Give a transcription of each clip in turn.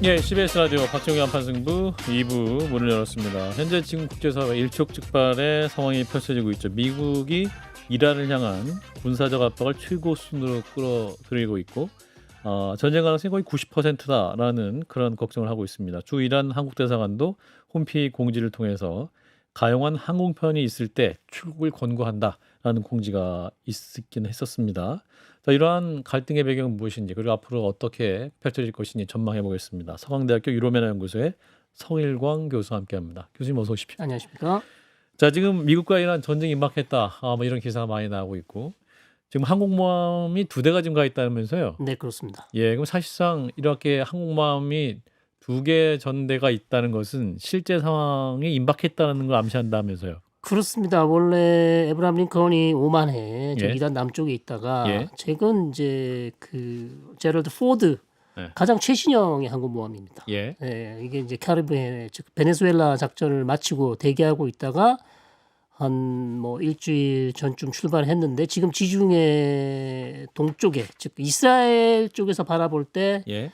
예, CBS 라디오 박정희 한판승부 2부 문을 열었습니다. 현재 지금 국제사회 일촉즉발의 상황이 펼쳐지고 있죠. 미국이 이란을 향한 군사적 압박을 최고 수준으로 끌어들이고 있고 전쟁 가능성이 거의 90%다라는 그런 걱정을 하고 있습니다. 주 이란 한국 대사관도 홈페이지 공지를 통해서 가용한 항공편이 있을 때 출국을 권고한다라는 공지가 있긴 했었습니다. 자, 이러한 갈등의 배경은 무엇인지 그리고 앞으로 어떻게 펼쳐질 것인지 전망해 보겠습니다. 서강대학교 유로매너연구소의 성일광 교수와 함께합니다. 교수님 어서 오십시오. 안녕하십니까? 자, 지금 미국과 이란 전쟁이 임박했다. 뭐 이런 기사가 많이 나오고 있고 지금 항공모함이 2대가 지금 가 있다면서요? 네, 그렇습니다. 예, 그럼 사실상 이렇게 항공모함이 2개 전대가 있다는 것은 실제 상황이 임박했다는 걸 암시한다면서요? 그렇습니다. 원래 에브라함 링컨이 오만해 예. 이란 남쪽에 있다가 예. 최근 이제 그 제럴드 포드 예. 가장 최신형의 항공모함입니다. 예. 예, 이게 이제 카리브해 즉 베네수엘라 작전을 마치고 대기하고 있다가 한 뭐 일주일 전쯤 출발했는데 지금 지중해 동쪽에 즉 이스라엘 쪽에서 바라볼 때 예.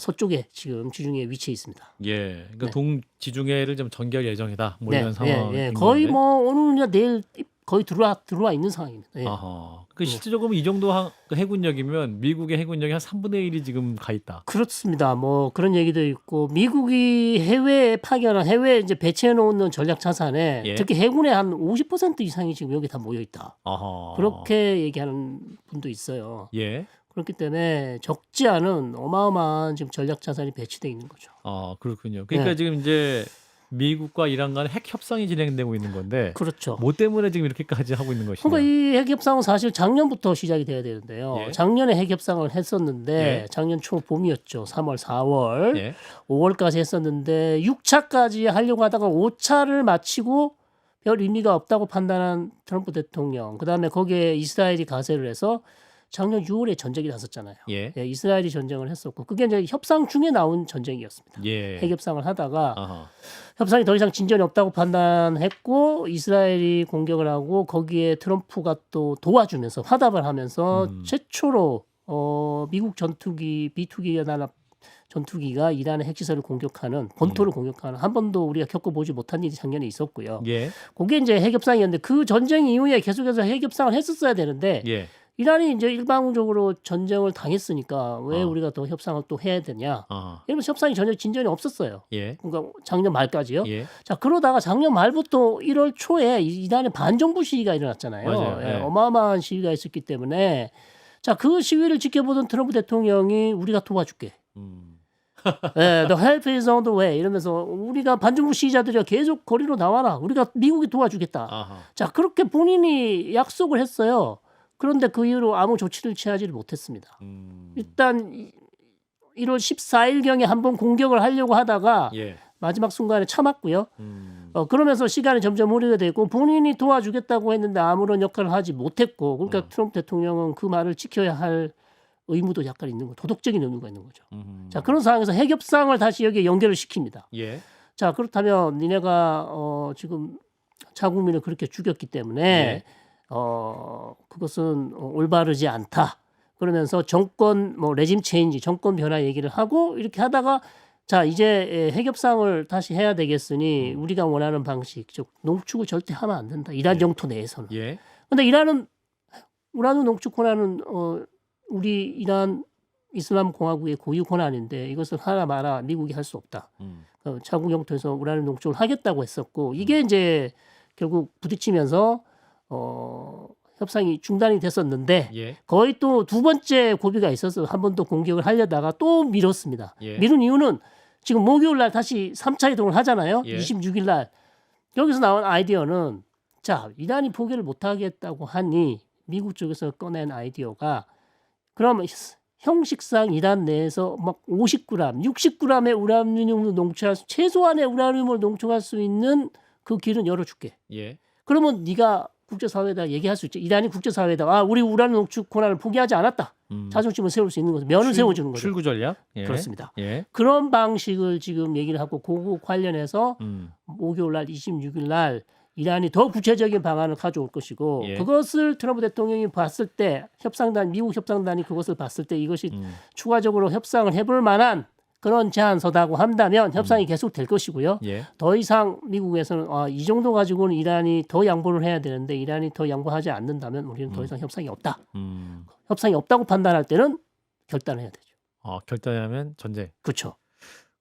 서쪽에 지금 지중해에 위치해 있습니다. 예. 그러니까 네. 동지중해를 좀 전개할 예정이다. 뭐 이런 예, 상황인 예. 거의 건데. 뭐 오늘이나 내일 거의 들어와 있는 상황입니다. 예. 아하. 그 실질적으로 이 정도 그 해군력이면 미국의 해군력이 한 3분의 1이 지금 가 있다. 그렇습니다. 뭐 그런 얘기도 있고 미국이 해외에 파견한 해외에 이제 배치해 놓는 전략 자산에 예. 특히 해군의 한 50% 이상이 지금 여기 다 모여 있다. 아하. 그렇게 얘기하는 분도 있어요. 예. 그렇기 때문에 적지 않은 어마어마한 지금 전략 자산이 배치돼 있는 거죠. 아, 그렇군요. 그러니까 네. 지금 이제 미국과 이란 간의 핵 협상이 진행되고 있는 건데 그렇죠. 뭐 때문에 지금 이렇게까지 하고 있는 것이냐? 그러니까 이 핵 협상은 사실 작년부터 시작이 돼야 되는데요. 예. 작년에 핵 협상을 했었는데 예. 작년 초 봄이었죠. 3월, 4월, 예. 5월까지 했었는데 6차까지 하려고 하다가 5차를 마치고 별 의미가 없다고 판단한 트럼프 대통령. 그다음에 거기에 이스라엘이 가세를 해서 작년 6월에 전쟁이 났었잖아요. 예. 예, 이스라엘이 전쟁을 했었고 그게 이제 협상 중에 나온 전쟁이었습니다. 예. 핵 협상을 하다가 아하. 협상이 더 이상 진전이 없다고 판단했고 이스라엘이 공격을 하고 거기에 트럼프가 또 도와주면서 화답을 하면서 최초로 미국 전투기 B2기가 나라 전투기가 이란의 핵시설을 공격하는 본토를 공격하는 한 번도 우리가 겪어보지 못한 일이 작년에 있었고요. 예. 그게 이제 핵협상이었는데 그 전쟁 이후에 계속해서 핵협상을 했었어야 되는데 예. 이란이 이제 일방적으로 전쟁을 당했으니까 왜 우리가 더 협상을 또 해야 되냐? 아하. 이러면서 협상이 전혀 진전이 없었어요. 예. 그러니까 작년 말까지요. 예. 자 그러다가 작년 말부터 1월 초에 이란의 반정부 시위가 일어났잖아요. 맞아요. 예, 예. 어마어마한 시위가 있었기 때문에 자 그 시위를 지켜보던 트럼프 대통령이 우리가 도와줄게. 예, the help is on the way 이러면서 우리가 반정부 시위자들이 계속 거리로 나와라. 우리가 미국이 도와주겠다. 아하. 자 그렇게 본인이 약속을 했어요. 그런데 그 이후로 아무 조치를 취하지를 못했습니다. 일단 1월 14일경에 한번 공격을 하려고 하다가 예. 마지막 순간에 참았고요. 그러면서 시간이 점점 오래가 되고 본인이 도와주겠다고 했는데 아무런 역할을 하지 못했고 그러니까 트럼프 대통령은 그 말을 지켜야 할 의무도 약간 있는 거, 도덕적인 의무가 있는 거죠. 자 그런 상황에서 핵협상을 다시 여기에 연결을 시킵니다. 예. 자 그렇다면 니네가 지금 자국민을 그렇게 죽였기 때문에 예. 그것은 올바르지 않다. 그러면서 정권 뭐 레짐 체인지 정권 변화 얘기를 하고 이렇게 하다가 자 이제 핵협상을 다시 해야 되겠으니 우리가 원하는 방식 즉 농축을 절대 하면 안 된다. 이란 영토 내에서는. 예. 근데 이란은 우라늄 농축 권한은 우리 이란 이슬람 공화국의 고유 권한인데 이것을 하나 마라 미국이 할 수 없다. 자국 영토에서 우라늄 농축을 하겠다고 했었고 이게 이제 결국 부딪히면서 협상이 중단이 됐었는데 예. 거의 또 두 번째 고비가 있어서 한 번 더 공격을 하려다가 또 미뤘습니다. 예. 미룬 이유는 지금 목요일 날 다시 3차 이동을 하잖아요. 예. 26일 날. 여기서 나온 아이디어는 자, 이란이 포기를 못 하겠다고 하니 미국 쪽에서 꺼낸 아이디어가 그러면 형식상 이란 내에서 막 50g, 60g의 우라늄을 농축할 수 최소한의 우라늄을 농축할 수 있는 그 길은 열어줄게. 예. 그러면 네가 국제사회에다 얘기할 수 있죠. 이란이 국제사회에다 우리 우라늄 농축 권한을 포기하지 않았다. 자존심을 세울 수 있는 거죠. 면을 세워주는 거죠. 출구 전략. 예. 그렇습니다. 예. 그런 방식을 지금 얘기를 하고 그거 관련해서 목요일 날 26일 날 이란이 더 구체적인 방안을 가져올 것이고 예. 그것을 트럼프 대통령이 봤을 때 미국 협상단이 그것을 봤을 때 이것이 추가적으로 협상을 해볼 만한 그런 제안서다고 한다면 협상이 계속될 것이고요. 예. 더 이상 미국에서는 이 정도 가지고는 이란이 더 양보를 해야 되는데 이란이 더 양보하지 않는다면 우리는 더 이상 협상이 없다. 협상이 없다고 판단할 때는 결단해야 되죠. 결단하면 전쟁. 그렇죠.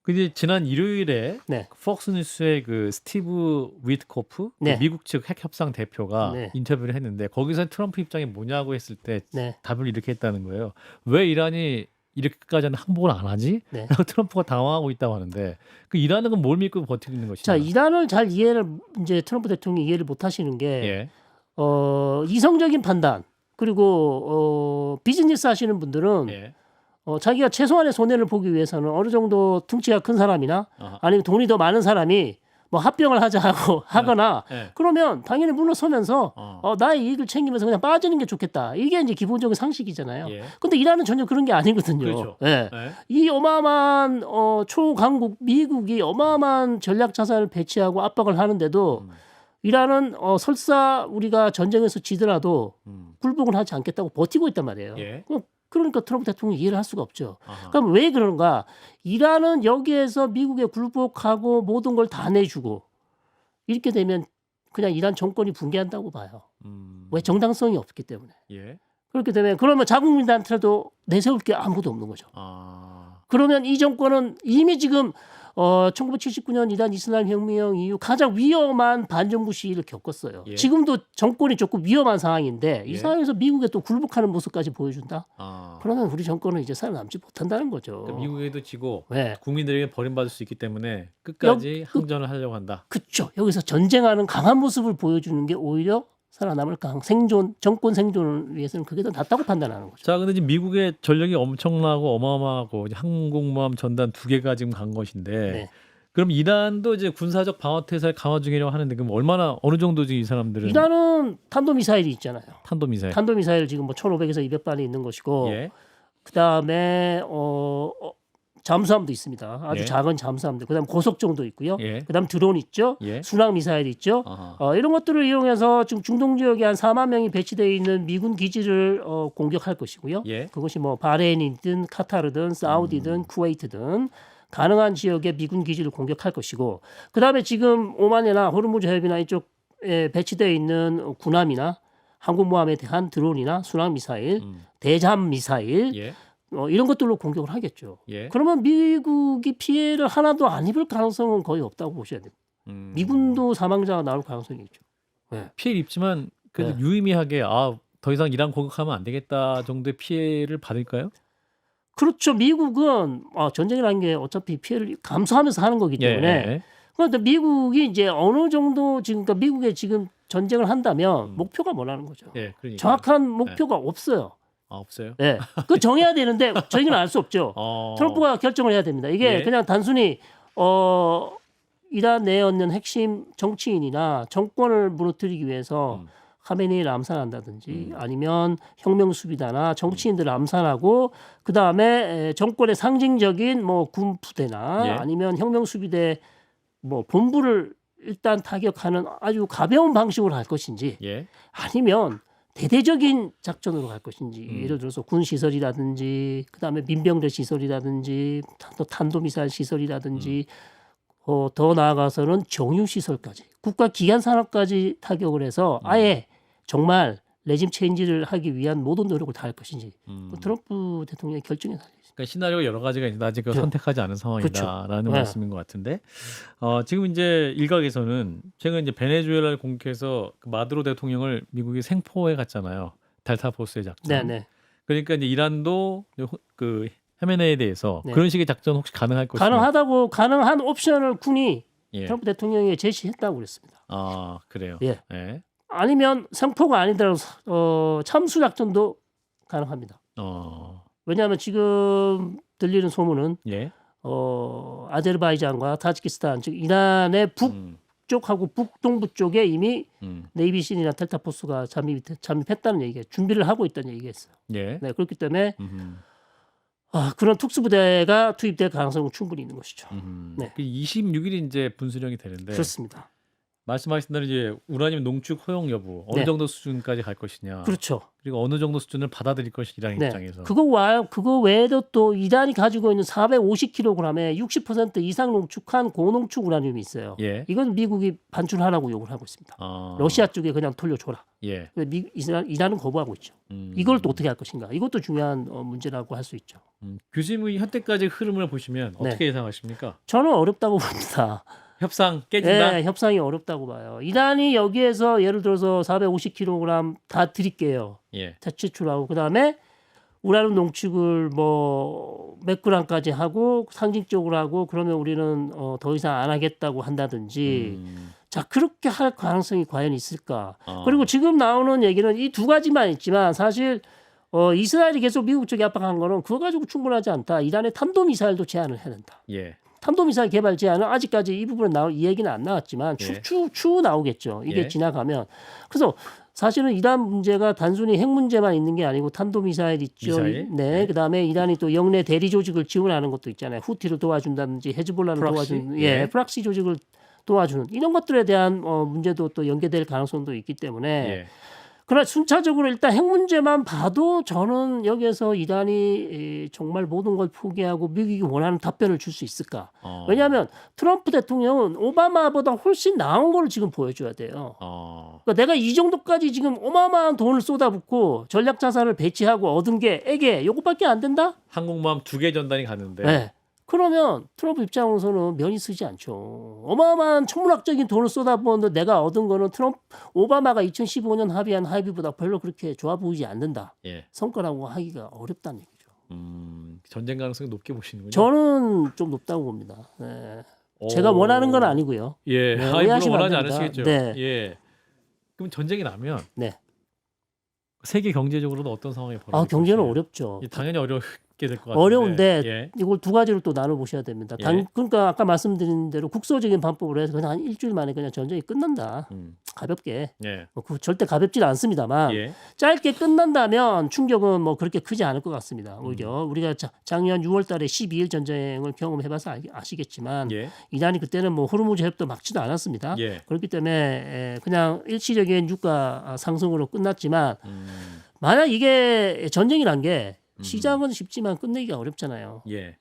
근데 지난 일요일에 네. 폭스뉴스의 그 스티브 위트코프 네. 그 미국 측 핵협상 대표가 네. 인터뷰를 했는데 거기서 트럼프 입장이 뭐냐고 했을 때 네. 답을 이렇게 했다는 거예요. 왜 이란이 이렇게까지는 항복을 안 하지? 네. 라고 트럼프가 당황하고 있다고 하는데 그 이란은 그럼 뭘 믿고 버티고 있는 것이냐? 자, 이란을 잘 이해를 이제 트럼프 대통령이 이해를 못 하시는 게 예. 이성적인 판단 그리고 비즈니스 하시는 분들은 예. 자기가 최소한의 손해를 보기 위해서는 어느 정도 퉁치가 큰 사람이나 아하. 아니면 돈이 더 많은 사람이 뭐 합병을 하자 하고 하거나 예. 그러면 당연히 물러서면서 어. 나의 이익을 챙기면서 그냥 빠지는 게 좋겠다. 이게 이제 기본적인 상식이잖아요. 예. 근데 이란은 전혀 그런 게 아니거든요. 그렇죠. 예. 예. 이 어마어마한 초강국 미국이 어마어마한 전략 자산을 배치하고 압박을 하는데도 이란은 설사 우리가 전쟁에서 지더라도 굴복을 하지 않겠다고 버티고 있단 말이에요. 예. 그러니까 트럼프 대통령이 이해를 할 수가 없죠. 아하. 그럼 왜 그런가? 이란은 여기에서 미국에 굴복하고 모든 걸 다 내주고 이렇게 되면 그냥 이란 정권이 붕괴한다고 봐요. 왜 정당성이 없기 때문에. 예. 그렇게 되면 그러면 자국민한테도 내세울 게 아무것도 없는 거죠. 그러면 이 정권은 이미 지금 1979년 이란 이슬람 혁명 이후 가장 위험한 반정부 시기를 겪었어요. 예. 지금도 정권이 조금 위험한 상황인데 이 예. 상황에서 미국에 또 굴복하는 모습까지 보여준다. 아. 그러면 우리 정권은 이제 살아남지 못한다는 거죠. 그러니까 미국에도 지고 네. 국민들에게 버림받을 수 있기 때문에 끝까지 항전을 하려고 한다. 그렇죠. 여기서 전쟁하는 강한 모습을 보여주는 게 오히려 살아남을 생존, 정권 생존을 위해서는 그게 더 낫다고 판단하는 거죠. 자, 근데 지금 미국의 전력이 엄청나고 어마어마하고 이제 항공모함 전단 2개가 지금 간 것인데, 네. 그럼 이란도 이제 군사적 방어 태세를 강화 중이라고 하는데, 그럼 얼마나 어느 정도 지금 이 사람들은 이란은 탄도미사일이 있잖아요. 탄도미사일, 탄도미사일 지금 뭐 1,500에서 200발이 있는 것이고, 예, 그 다음에 잠수함도 있습니다. 아주 예. 작은 잠수함들. 그다음 고속정도 있고요. 예. 그다음 드론 있죠. 예, 순항 미사일 있죠. 아하. 이런 것들을 이용해서 지금 중동 지역에 한 4만 명이 배치되어 있는 미군 기지를 공격할 것이고요. 예, 그것이 뭐 바레인이든 카타르든 사우디든 쿠웨이트든 가능한 지역의 미군 기지를 공격할 것이고, 그다음에 지금 오만이나 호르무즈 해협이나 이쪽에 배치되어 있는 군함이나 항공모함에 대한 드론이나 순항 미사일, 대잠 미사일 예, 이런 것들로 공격을 하겠죠. 예, 그러면 미국이 피해를 하나도 안 입을 가능성은 거의 없다고 보셔야 돼요. 미군도 사망자가 나올 가능성이 있죠. 네. 피해를 입지만 그래도 네. 유의미하게 더 이상 이란 공격하면 안 되겠다 정도의 피해를 받을까요? 그렇죠. 미국은 전쟁이라는 게 어차피 피해를 감수하면서 하는 거기 때문에. 예, 그런데 미국이 이제 어느 정도 지금 그러니까 미국에 지금 전쟁을 한다면 목표가 뭐라는 거죠. 예, 그러니까 정확한 목표가 없어요. 없어요. 네. 그 정해야 되는데 저희는 알 수 없죠. 트럼프가 결정을 해야 됩니다. 이게 예. 그냥 단순히 이란 내에 있는 핵심 정치인이나 정권을 무너뜨리기 위해서 하메네이를 암살한다든지 아니면 혁명수비다나 정치인들을 암살하고 그 다음에 정권의 상징적인 뭐 군부대나 예. 아니면 혁명수비대 뭐 본부를 일단 타격하는 아주 가벼운 방식으로 할 것인지 예, 아니면 대대적인 작전으로 갈 것인지 예를 들어서 군 시설이라든지 그다음에 민병대 시설이라든지 또 탄도미사일 시설이라든지 더 나아가서는 정유 시설까지 국가 기관 산업까지 타격을 해서 아예 정말 레짐 체인지를 하기 위한 모든 노력을 다할 것인지 트럼프 대통령의 결정에 달려 있습니다. 그러니까 시나리오가 여러 가지가 있는데 아직 그렇죠. 선택하지 않은 상황이다라는 그렇죠. 네. 말씀인 것 같은데 지금 이제 일각에서는 최근 이제 베네수엘라를 공격해서 그 마두로 대통령을 미국이 생포해 갔잖아요. 델타포스의 작전. 네네. 그러니까 이제 이란도 그 헤메네이에 대해서 네. 그런 식의 작전 혹시 가능할 것이냐? 가능한 옵션을 군이 예. 트럼프 대통령이 제시했다고 그랬습니다. 그래요. 예. 예. 아니면 생포가 아니더라도 참수 작전도 가능합니다. 왜냐하면 지금 들리는 소문은 예. 아제르바이잔과 타지키스탄 즉 이란의 북쪽하고 북동부 쪽에 이미 네이비신이나 델타포스가 잠입했다는 얘기가 준비를 하고 있다는 얘기가 있어요. 예. 네, 그렇기 때문에 그런 특수부대가 투입될 가능성은 충분히 있는 것이죠. 네. 26일이 이제 분수령이 되는데 그렇습니다. 말씀하신 대로 이제 우라늄 농축 허용 여부 어느 네. 정도 수준까지 갈 것이냐. 그렇죠. 그리고 어느 정도 수준을 받아들일 것이라는 네. 입장에서. 그거 외에도 또 이란이 가지고 있는 450kg에 60% 이상 농축한 고농축 우라늄이 있어요. 예. 이건 미국이 반출하라고 요구를 하고 있습니다. 러시아 쪽에 그냥 돌려줘라. 예. 근데 이란은 거부하고 있죠. 이걸 또 어떻게 할 것인가? 이것도 중요한 문제라고 할 수 있죠. 교수님의 현재까지 흐름을 보시면 네. 어떻게 예상하십니까? 저는 어렵다고 봅니다. 협상 깨진다. 네, 협상이 어렵다고 봐요. 이란이 여기에서 예를 들어서 450kg 다 드릴게요. 예. 채출하고 그다음에 우라늄 농축을 뭐 몇 g까지 하고 상징적으로 하고 그러면 우리는 더 이상 안 하겠다고 한다든지 자 그렇게 할 가능성이 과연 있을까? 그리고 지금 나오는 얘기는 이 두 가지만 있지만 사실 이스라엘이 계속 미국 쪽에 압박한 거는 그거 가지고 충분하지 않다. 이란의 탄도미사일도 제한을 해야 된다. 예. 탄도미사일 개발 제한은 아직까지 이 부분에 이 얘기는 안 나왔지만 예. 추후 나오겠죠. 이게 예. 지나가면. 그래서 사실은 이란 문제가 단순히 핵 문제만 있는 게 아니고 탄도미사일 있죠. 미사일? 네. 예. 그다음에 이란이 또 영내 대리 조직을 지원하는 것도 있잖아요. 후티를 도와준다든지 헤즈볼라를 프락시? 도와주는 예. 프락시 조직을 도와주는 이런 것들에 대한 문제도 또 연계될 가능성도 있기 때문에 예. 그러나 순차적으로 일단 핵 문제만 봐도 저는 여기에서 이란이 정말 모든 걸 포기하고 미국이 원하는 답변을 줄 수 있을까? 왜냐하면 트럼프 대통령은 오바마보다 훨씬 나은 걸 지금 보여줘야 돼요. 그러니까 내가 이 정도까지 지금 어마어마한 돈을 쏟아붓고 전략 자산을 배치하고 얻은 게 에게 요것밖에 안 된다? 항공모함 2개 전단이 갔는데. 네. 그러면 트럼프 입장으로서는 면이 쓰지 않죠. 어마어마한 천문학적인 돈을 쏟아부었는데 내가 얻은 거는 오바마가 2015년 합의한 합의보다 별로 그렇게 좋아 보이지 않는다. 예. 성과라고 하기가 어렵다는 얘기죠. 전쟁 가능성이 높게 보시는군요. 저는 좀 높다고 봅니다. 네. 오. 제가 원하는 건 아니고요. 예. 네, 물론 오해하시면 원하지 안 됩니다. 않으시겠죠. 네. 예. 그럼 전쟁이 나면 네. 세계 경제적으로는 어떤 상황이 벌어질 경제는 것이에요? 어렵죠. 당연히 어렵게 될 것 같은데. 어려운데 예. 이걸 두 가지로 또 나눠 보셔야 됩니다. 예. 그러니까 아까 말씀드린 대로 국소적인 방법으로 해서 그냥 한 일주일 만에 그냥 전쟁이 끝난다. 가볍게. 예. 절대 가볍지는 않습니다만 예. 짧게 끝난다면 충격은 뭐 그렇게 크지 않을 것 같습니다. 오히려 우리가 작년 6월달에 12일 전쟁을 경험해봐서 아시겠지만 예. 이란이 그때는 뭐 호르무즈 해협도 막지도 않았습니다. 예. 그렇기 때문에 그냥 일시적인 유가 상승으로 끝났지만 만약 이게 전쟁이란 게 시작은 쉽지만 끝내기가 어렵잖아요. 예.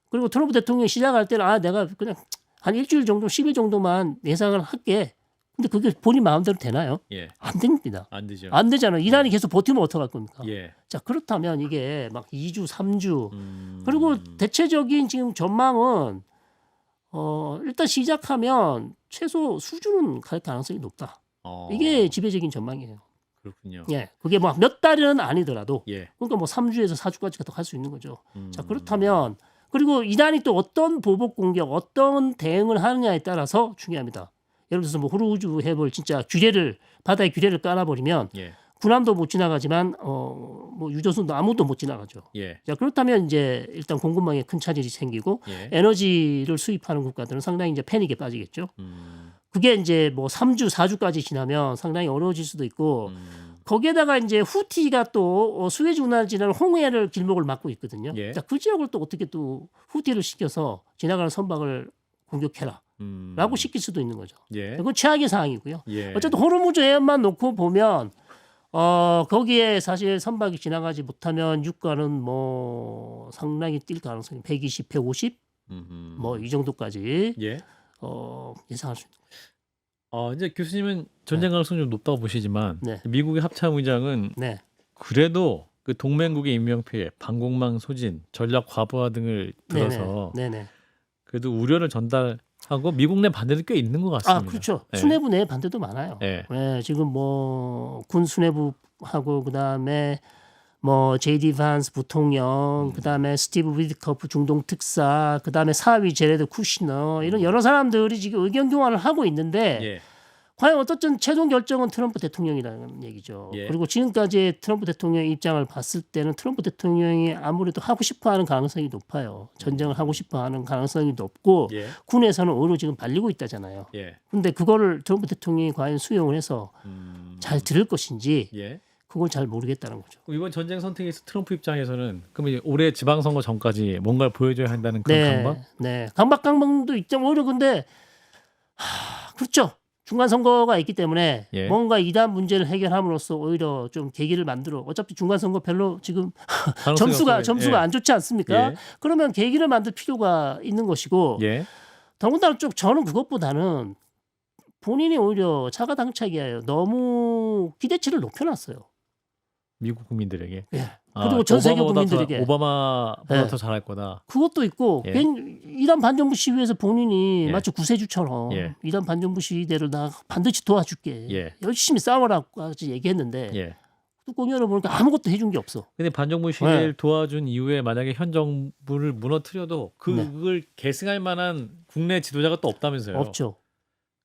그리고 트럼프 대통령이 시작할 때는 내가 그냥 한 일주일 정도, 10일 정도만 예상을 할게. 근데 그게 본인 마음대로 되나요? 예. 안 됩니다. 안 되죠. 안 되잖아요. 이란이 계속 버티면 어떡할 겁니까? 예. 자, 그렇다면 이게 막 2주, 3주. 그리고 대체적인 지금 전망은 일단 시작하면 최소 수준은 갈 가능성이 높다. 이게 지배적인 전망이에요. 그렇군요. 예. 그게 뭐 몇 달은 아니더라도 예. 그러니까 뭐 3주에서 4주까지 갈 수 있는 거죠. 자, 그렇다면 그리고 이란이 또 어떤 보복 공격, 어떤 대응을 하느냐에 따라서 중요합니다. 예를 들어서 뭐 호르무즈 해협을 진짜 바다의 규례를 깔아버리면 예. 군함도 못 지나가지만 뭐 유조선도 아무도 못 지나가죠. 예. 자, 그렇다면 이제 일단 공급망에 큰 차질이 생기고 예. 에너지를 수입하는 국가들은 상당히 이제 패닉에 빠지겠죠. 그게 이제 뭐 3주, 4주까지 지나면 상당히 어려워질 수도 있고 거기에다가 이제 후티가 또 스웨즈 운하를 지나는 홍해를 길목을 막고 있거든요. 예. 자, 그 지역을 또 어떻게 또 후티를 시켜서 지나가는 선박을 공격해라. 라고 시킬 수도 있는 거죠. 예. 그건 최악의 상황이고요. 예. 어쨌든 호르무즈 해협만 놓고 보면 거기에 사실 선박이 지나가지 못하면 유가는 뭐 상당히 뛸 가능성이 120, 150 뭐 이 정도까지 예. 예상할 수 있는 거죠. 이제 교수님은 전쟁 가능성이 좀 높다고 보시지만 네. 미국의 합참 의장은 네. 그래도 그 동맹국의 인명피해, 방공망 소진, 전략 과부하 등을 들어서 네네. 그래도 우려를 전달하고 미국 내 반대도 꽤 있는 것 같습니다. 그렇죠. 네. 수뇌부 내 반대도 많아요. 네. 네, 지금 뭐 군 수뇌부하고 그다음에 뭐 제이디 반스 부통령, 그다음에 스티브 위드커프 중동 특사, 그다음에 사위 제레드 쿠시너 이런 여러 사람들이 지금 의견 교환을 하고 있는데 예. 과연 어떻든 최종 결정은 트럼프 대통령이라는 얘기죠. 예. 그리고 지금까지 트럼프 대통령의 입장을 봤을 때는 트럼프 대통령이 아무래도 하고 싶어하는 가능성이 높아요. 전쟁을 하고 싶어하는 가능성이 높고 예. 군에서는 오히려 지금 발리고 있다잖아요. 예. 근데 그거를 트럼프 대통령이 과연 수용을 해서 잘 들을 것인지 예. 그걸 잘 모르겠다는 거죠. 이번 전쟁 선택에서 트럼프 입장에서는 그러면 올해 지방선거 전까지 뭔가를 보여줘야 한다는 그런 강박? 네. 강박도 있죠. 오히려 근데 그렇죠. 중간 선거가 있기 때문에 예. 뭔가 이단 문제를 해결함으로써 오히려 좀 계기를 만들어. 어차피 중간 선거 별로 지금 가능성이 없어요. 점수가 안 좋지 않습니까? 예. 그러면 계기를 만들 필요가 있는 것이고 예. 더군다나 좀 저는 그것보다는 본인이 오히려 자가당착이에요. 너무 기대치를 높여놨어요. 미국 국민들에게. 예. 그리고 전 세계 국민들에게. 오바마보다 예. 더 잘할 거다. 그것도 있고 예. 이란 반정부 시위에서 본인이 예. 마치 구세주처럼 예. 이란 반정부 시위대를 나 반드시 도와줄게. 예. 열심히 싸워라까지 얘기했는데 예. 뚜껑 열어보니까 아무것도 해준 게 없어. 근데 반정부 시대를 도와준 이후에 만약에 현 정부를 무너뜨려도 그걸 계승할 만한 국내 지도자가 또 없다면서요. 없죠.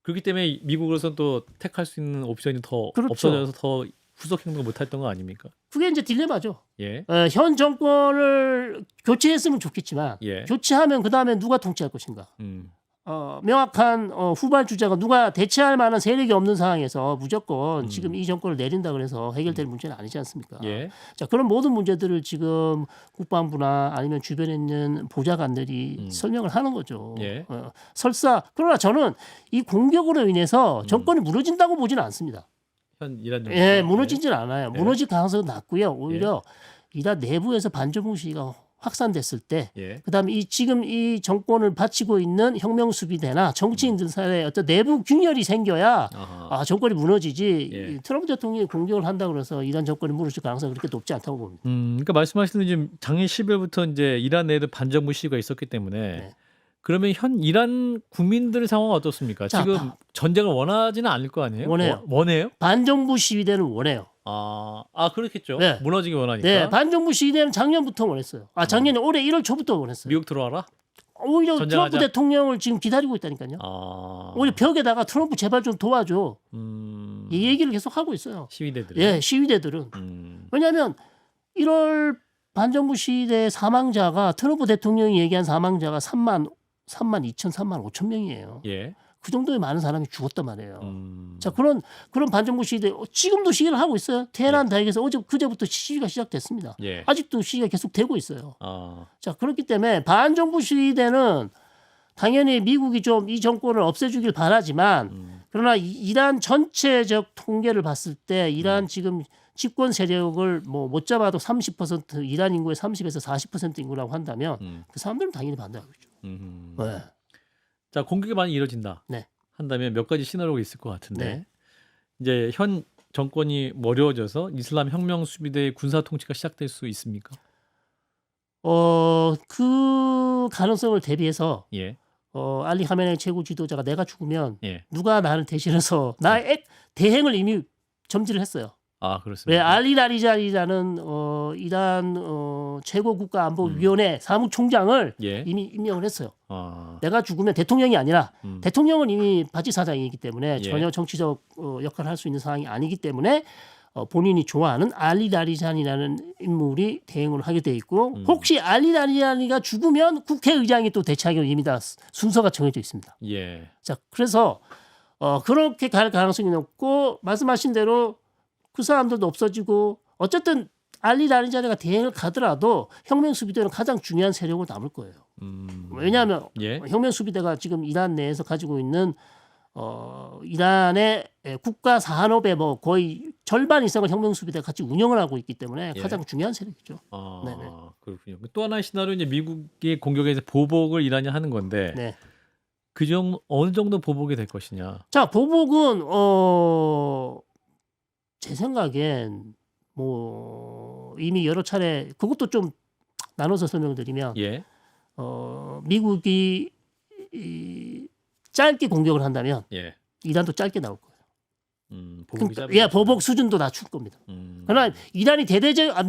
그렇기 때문에 미국으로서는 또 택할 수 있는 옵션이 더 그렇죠. 없어져서 더 후속 행동을 못했던 거 아닙니까? 그게 이제 딜레마죠. 예. 현 정권을 교체했으면 좋겠지만 예. 교체하면 그 다음에 누가 통치할 것인가? 음. 명확한 후발주자가 누가 대체할 만한 세력이 없는 상황에서 무조건 지금 이 정권을 내린다 그래서 해결될 문제는 아니지 않습니까? 예. 자, 그런 모든 문제들을 지금 국방부나 아니면 주변에 있는 보좌관들이 설명을 하는 거죠. 예. 설사 그러나 저는 이 공격으로 인해서 정권이 무너진다고 보지는 않습니다. 현 이란 정부. 예, 무너지진 않아요. 예. 무너질 가능성은 낮고요. 오히려 이란 내부에서 반정부 시위가 확산됐을 때, 예. 그다음에 지금 이 정권을 바치고 있는 혁명수비대나 정치인들 사이에 어떤 내부 균열이 생겨야 아하. 정권이 무너지지. 예. 이 트럼프 대통령이 공격을 한다 그래서 이란 정권이 무너질 가능성이 그렇게 높지 않다고 봅니다. 그러니까 말씀하신 지금 작년 10일부터 이제 이란 내에도 반정부 시위가 있었기 때문에 네. 그러면 현 이란 국민들의 상황은 어떻습니까? 자, 지금 전쟁을 원하지는 않을 거 아니에요? 원해요. 원해요? 반정부 시위대는 원해요. 그렇겠죠. 네. 무너지기 원하니까. 네, 반정부 시위대는 작년부터 원했어요. 작년에 올해 1월 초부터 원했어요. 미국 들어와라. 오히려 전쟁하자. 트럼프 대통령을 지금 기다리고 있다니까요. 오히려 벽에다가 트럼프 제발 좀 도와줘. 이 얘기를 계속 하고 있어요. 시위대들. 예, 시위대들은. 왜냐하면 1월 반정부 시위대 사망자가 트럼프 대통령이 얘기한 사망자가 3만 2천, 3만 5천 명이에요. 예. 그 정도의 많은 사람이 죽었단 말이에요. 음. 자, 그런 반정부 시위대 지금도 시위를 하고 있어요. 테헤란 다역에서 그제부터 시위가 시작됐습니다. 예. 아직도 시위가 계속 되고 있어요. 아. 자, 그렇기 때문에 반정부 시위대는 당연히 미국이 좀 이 정권을 없애주길 바라지만 그러나 이란 전체적 통계를 봤을 때 이란 지금 집권 세력을 뭐 못 잡아도 30% 이란 인구의 30에서 40% 인구라고 한다면 그 사람들은 당연히 반대하겠죠. 네. 자, 공격이 많이 이루어진다. 네. 한다면 몇 가지 시나리오가 있을 것 같은데 네. 이제 현 정권이 어려워져서 이슬람 혁명 수비대의 군사 통치가 시작될 수 있습니까? 그 가능성을 대비해서 예. 알리 하메네이 최고 지도자가 내가 죽으면 예. 누가 나를 대신해서 나의 대행을 이미 점지를 했어요. 왜 그렇습니다. 알리 라리잔이라는 이란 최고 국가안보위원회 사무총장을 예. 이미 임명을 했어요. 아. 내가 죽으면 대통령이 아니라 대통령은 이미 바지사장이기 때문에 예. 전혀 정치적 역할을 할 수 있는 상황이 아니기 때문에 본인이 좋아하는 알리 라리잔이라는 인물이 대행을 하게 돼 있고 혹시 알리 라리잔이가 죽으면 국회의장이 또 대체하기로 이미 다 순서가 정해져 있습니다. 예. 자, 그래서 그렇게 갈 가능성이 높고 말씀하신 대로 그 사람들도 없어지고 어쨌든 알리 라리잔이가 대행을 가더라도 혁명수비대는 가장 중요한 세력으로 남을 거예요. 왜냐하면 예. 혁명수비대가 지금 이란 내에서 가지고 있는 이란의 국가 산업의 뭐 거의 절반 이상을 혁명수비대가 같이 운영을 하고 있기 때문에 예. 가장 중요한 세력이죠. 아, 네네. 그렇군요. 또 하나의 시나리오 이제 미국의 공격에서 보복을 이란이 하는 건데 네. 그 정도 어느 정도 보복이 될 것이냐? 자, 보복은 제 생각엔 뭐 이미 여러 차례 그것도 좀 나눠서 설명드리면 예. 미국이 짧게 공격을 한다면 예. 이란도 짧게 나올 거예요. 보복이 그러니까, 보복 수준도 낮출 겁니다. 그러나 이란이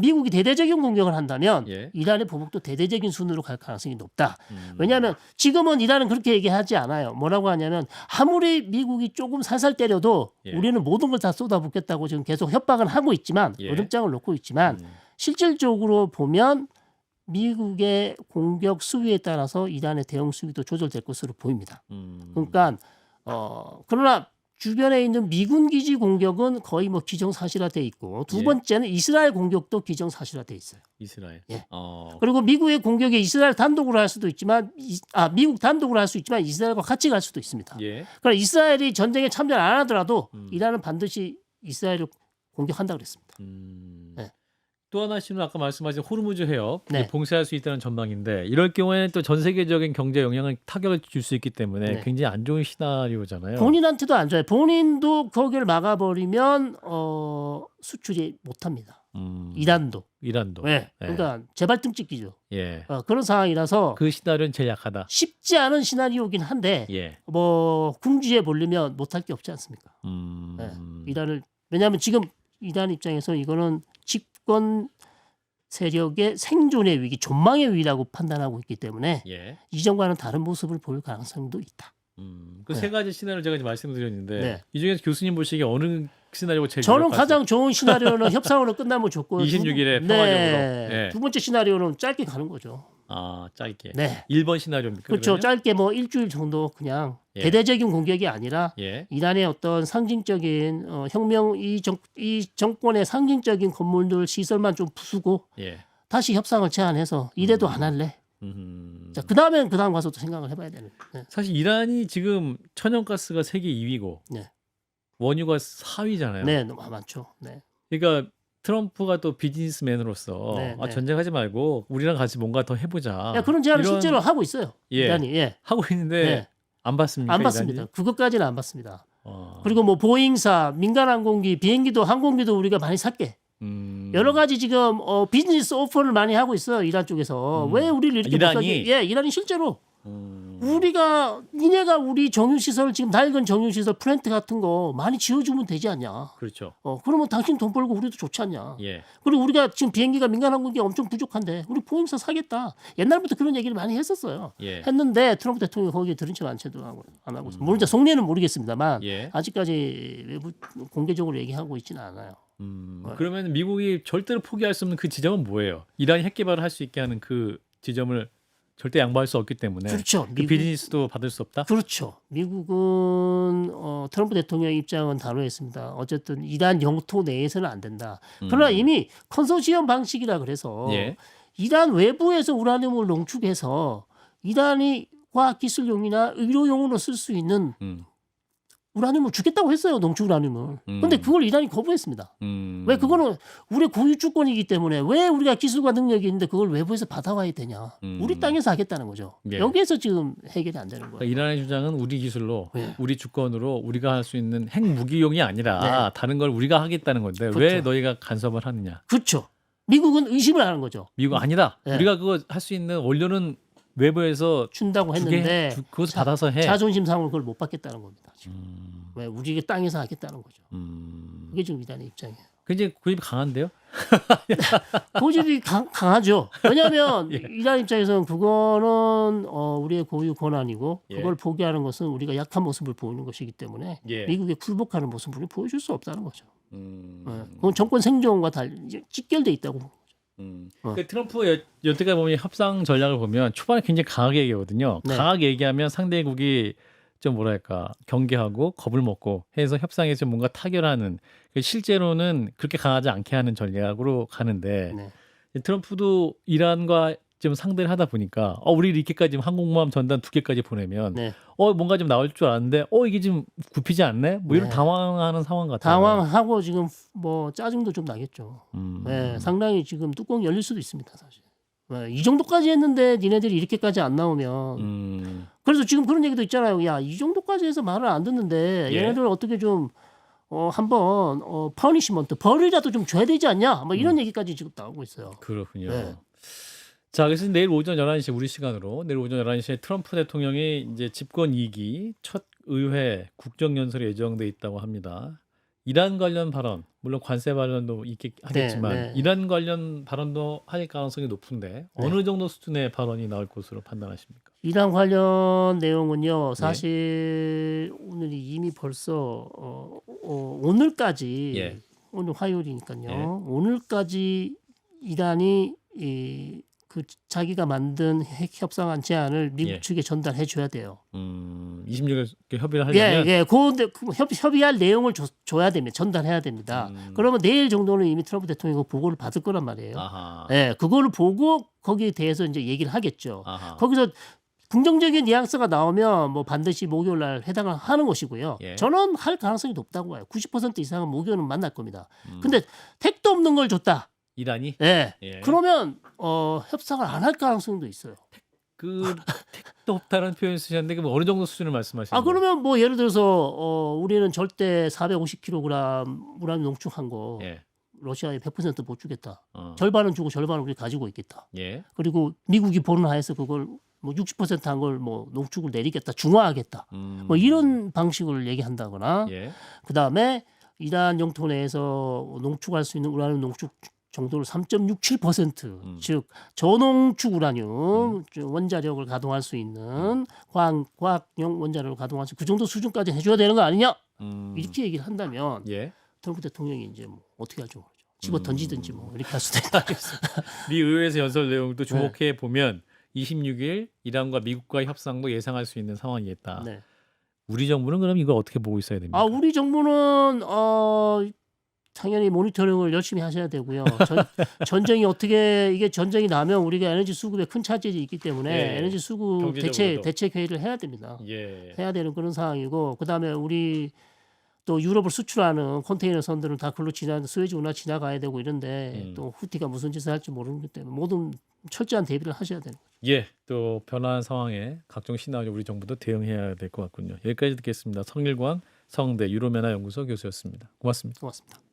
미국이 대대적인 공격을 한다면 예. 이란의 보복도 대대적인 순으로 갈 가능성이 높다. 왜냐하면 지금은 이란은 그렇게 얘기하지 않아요. 뭐라고 하냐면 아무리 미국이 조금 살살 때려도 예. 우리는 모든 걸 다 쏟아붓겠다고 지금 계속 협박은 하고 있지만 예. 얼음장을 놓고 있지만 실질적으로 보면 미국의 공격 수위에 따라서 이란의 대응 수위도 조절될 것으로 보입니다. 그러니까 그러나 주변에 있는 미군 기지 공격은 거의 뭐 기정사실화돼 있고 두 예. 번째는 이스라엘 공격도 기정사실화돼 있어요. 이스라엘. 예. 어. 그리고 미국의 공격에 이스라엘 단독으로 할 수도 있지만 미국 단독으로 할 수 있지만 이스라엘과 같이 갈 수도 있습니다. 예. 그러니까 이스라엘이 전쟁에 참여를 안 하더라도 음. 이란은 반드시 이스라엘을 공격한다 그랬습니다. 네. 또 하나씩은 아까 말씀하신 호르무즈 해협 네. 봉쇄할 수 있다는 전망인데 이럴 경우에는 또 전 세계적인 경제 영향을 타격을 줄 수 있기 때문에 네. 굉장히 안 좋은 시나리오잖아요. 본인한테도 안 좋아요. 본인도 거기를 막아버리면 수출이 못합니다. 이란도. 이란도. 네. 그러니까 재발등 찍기죠. 예. 그런 상황이라서 그 시나리오는 제일 약하다. 쉽지 않은 시나리오긴 한데 예. 뭐 궁지에 몰리면 못할 게 없지 않습니까? 네. 이란을 왜냐하면 지금 이란 입장에서 이거는 집권 세력의 생존의 위기, 존망의 위기라고 판단하고 있기 때문에 예. 이전과는 다른 모습을 보일 가능성도 있다. 그 세 가지 시나리오 제가 이제 말씀드렸는데 네. 이 중에서 교수님 보시기에 어느 시나리오가 제일 저는 유력하세요? 가장 좋은 시나리오는 협상으로 끝나면 좋고 26일에 네. 평화적으로. 예. 두 번째 시나리오는 짧게 가는 거죠. 아, 짧게. 네. 1번 시나리오입니까? 그렇죠. 그러면? 짧게 뭐 일주일 정도 그냥 예. 대대적인 공격이 아니라 예. 이란의 어떤 상징적인 혁명 이 정권의 상징적인 건물들 시설만 좀 부수고 예. 다시 협상을 제안해서 이래도 안 할래. 자, 그다음 가서 또 생각을 해봐야 되는. 네. 사실 이란이 지금 천연가스가 세계 2위고 네. 원유가 4위잖아요. 네, 너무 많죠. 네. 그러니까 트럼프가 또 비즈니스맨으로서 네, 네. 전쟁하지 말고 우리랑 같이 뭔가 더 해보자. 야, 그런 제안을 이런- 실제로 하고 있어요. 예. 이란이. 예. 하고 있는데 네. 안 받습니까? 안 받습니다. 이란이? 그것까지는 안 받습니다. 어. 그리고 뭐 보잉사, 민간 항공기, 비행기도 항공기도 우리가 많이 샀게. 여러 가지 지금 비즈니스 오퍼를 많이 하고 있어요. 이란 쪽에서. 왜 우리를 이렇게 이란이? 못 사게? 예, 이란이 실제로 우리가 니네가 우리 정유시설 지금 낡은 정유시설 플랜트 같은 거 많이 지어주면 되지 않냐? 그렇죠. 그러면 당신 돈 벌고 우리도 좋지 않냐? 예. 그리고 우리가 지금 비행기가 민간 항공기가 엄청 부족한데 우리 보잉사 사겠다. 옛날부터 그런 얘기를 많이 했었어요. 예. 했는데 트럼프 대통령이 거기에 들은 척 안 하고 있어요. 물론 이제 속내는 모르겠습니다만 예. 아직까지 외부 공개적으로 얘기하고 있지는 않아요. 그러면 미국이 절대로 포기할 수 없는 그 지점은 뭐예요? 이란이 핵 개발을 할 수 있게 하는 그 지점을 절대 양보할 수 없기 때문에 그렇죠. 그 비즈니스도 받을 수 없다. 그렇죠. 미국은 트럼프 대통령 입장은 단호했습니다. 어쨌든 이란 영토 내에서는 안 된다. 그러나 이미 컨소시엄 방식이라 그래서 예. 이란 외부에서 우라늄을 농축해서 이란이 과학기술용이나 의료용으로 쓸 수 있는 우라늄을 주겠다고 했어요. 농축 우라늄을. 근데 그걸 이란이 거부했습니다. 왜 그거는 우리 고유 주권이기 때문에 왜 우리가 기술과 능력이 있는데 그걸 외부에서 받아와야 되냐. 우리 땅에서 하겠다는 거죠. 예. 여기에서 지금 해결이 안 되는 거예요. 그러니까 이란의 주장은 우리 기술로, 네. 우리 주권으로 우리가 할 수 있는 핵 무기용이 아니라 다른 걸 우리가 하겠다는 건데 왜 그렇죠. 너희가 간섭을 하느냐? 그렇죠. 미국은 의심을 하는 거죠. 미국 아니다. 네. 우리가 그거 할 수 있는 원료는 외부에서 준다고 했는데 그것 받아서 해. 자존심 상으로 그걸 못 받겠다는 겁니다. 지금. 왜 우리 땅에서 하겠다는 거죠. 그게 지금 이란의 입장이에요. 굉장히 고집이 강한데요? 고집이 강하죠. 왜냐하면 예. 이란 입장에서는 그거는 우리의 고유 권한이고 예. 그걸 포기하는 것은 우리가 약한 모습을 보이는 것이기 때문에 예. 미국에 굴복하는 모습을 보여줄 수 없다는 거죠. 그건 정권 생존과 이제 직결돼 있다고. 그 트럼프 여태까지 보면 협상 전략을 보면 초반에 굉장히 강하게 얘기하거든요. 네. 강하게 얘기하면 상대국이 좀 뭐랄까 경계하고 겁을 먹고 해서 협상에서 뭔가 타결하는 실제로는 그렇게 강하지 않게 하는 전략으로 가는데 네. 트럼프도 이란과 좀 상대를 하다 보니까 우리 이렇게까지 지금 항공모함 전단 2개까지 보내면 네. 뭔가 좀 나올 줄 알았는데 이게 지금 굽히지 않네? 뭐 이런 네. 당황하는 상황 같아요. 당황하고 지금 뭐 짜증도 좀 나겠죠. 네, 상당히 지금 뚜껑 열릴 수도 있습니다, 사실. 네, 이 정도까지 했는데 니네들이 이렇게까지 안 나오면 그래서 지금 그런 얘기도 있잖아요. 야, 이 정도까지 해서 말을 안 듣는데 예. 얘네들 어떻게 좀 한번 퍼니시먼트 벌이라도 좀 줘야 되지 않냐? 뭐 이런 얘기까지 지금 나오고 있어요. 그렇군요. 네. 자, 그래서 내일 오전 11시 우리 시간으로 내일 오전 11시에 트럼프 대통령이 이제 집권 2기 첫 의회 국정연설이 예정돼 있다고 합니다. 이란 관련 발언, 물론 관세 발언도 하겠지만 네. 이란 관련 발언도 할 가능성이 높은데 어느 정도 수준의 발언이 나올 것으로 판단하십니까? 이란 관련 내용은요. 네. 사실 오늘이 이미 벌써 오늘까지 예. 오늘 화요일이니까요. 예. 오늘까지 이란이 그 자기가 만든 핵 협상안 제안을 미국 예. 측에 전달해 줘야 돼요. 26일 협의를 예, 하려면 예, 그 협의할 내용을 줘야 됩니다. 전달해야 됩니다. 그러면 내일 정도는 이미 트럼프 대통령이 그 보고를 받을 거란 말이에요. 아하. 예, 그거를 보고 거기에 대해서 이제 얘기를 하겠죠. 아하. 거기서 긍정적인 뉘앙스가 나오면 뭐 반드시 목요일 날 회담을 하는 것이고요. 예. 저는 할 가능성이 높다고 봐요. 90% 이상은 목요일은 만날 겁니다. 근데 택도 없는 걸 줬다. 이란이 예. 예. 그러면 협상을 안 할 가능성도 있어요. 그 택도 없다는 표현 쓰셨는데 그 어느 정도 수준을 말씀하시는 거예요? 그러면 뭐 예를 들어서 우리는 절대 450kg 우라늄 농축한 거 예. 러시아에 100%못 주겠다. 어. 절반은 주고 절반은 우리 가지고 있겠다. 예. 그리고 미국이 보는 하에서 그걸 뭐 60%한 걸 뭐 농축을 내리겠다, 중화하겠다. 뭐 이런 방식을 얘기한다거나, 예. 그 다음에 이란 영토 내에서 농축할 수 있는 우라늄 농축 정도를 3.67%, 즉 저농축 우라늄 원자력을 가동할 수 있는 과학용 원자력을 가동할 수 그 정도 수준까지 해줘야 되는 거 아니냐? 이렇게 얘기를 한다면 예. 트럼프 대통령이 이제 뭐 어떻게 할지 모르죠. 집어 던지든지 뭐 이렇게 할 수도 있다. 미 의회에서 연설 내용도 주목해 보면 26일 이란과 미국과의 협상도 예상할 수 있는 상황이겠다. 네. 우리 정부는 그럼 이걸 어떻게 보고 있어야 됩니까? 우리 정부는 당연히 모니터링을 열심히 하셔야 되고요. 전쟁이 어떻게 이게 전쟁이 나면 우리가 에너지 수급에 큰 차질이 있기 때문에 예. 에너지 수급 경제적으로도. 대책 회의를 해야 됩니다. 예. 해야 되는 그런 상황이고 그다음에 우리 또 유럽을 수출하는 컨테이너 선들은 다 글로 스웨즈 운하 지나가야 되고 이런데 또 후티가 무슨 짓을 할지 모르기 때문에 모든 철저한 대비를 하셔야 되는 거죠. 예. 또 변화한 상황에 각종 시나리오 우리 정부도 대응해야 될 것 같군요. 여기까지 듣겠습니다. 성일광 성대 유로메나 연구소 교수였습니다. 고맙습니다. 고맙습니다.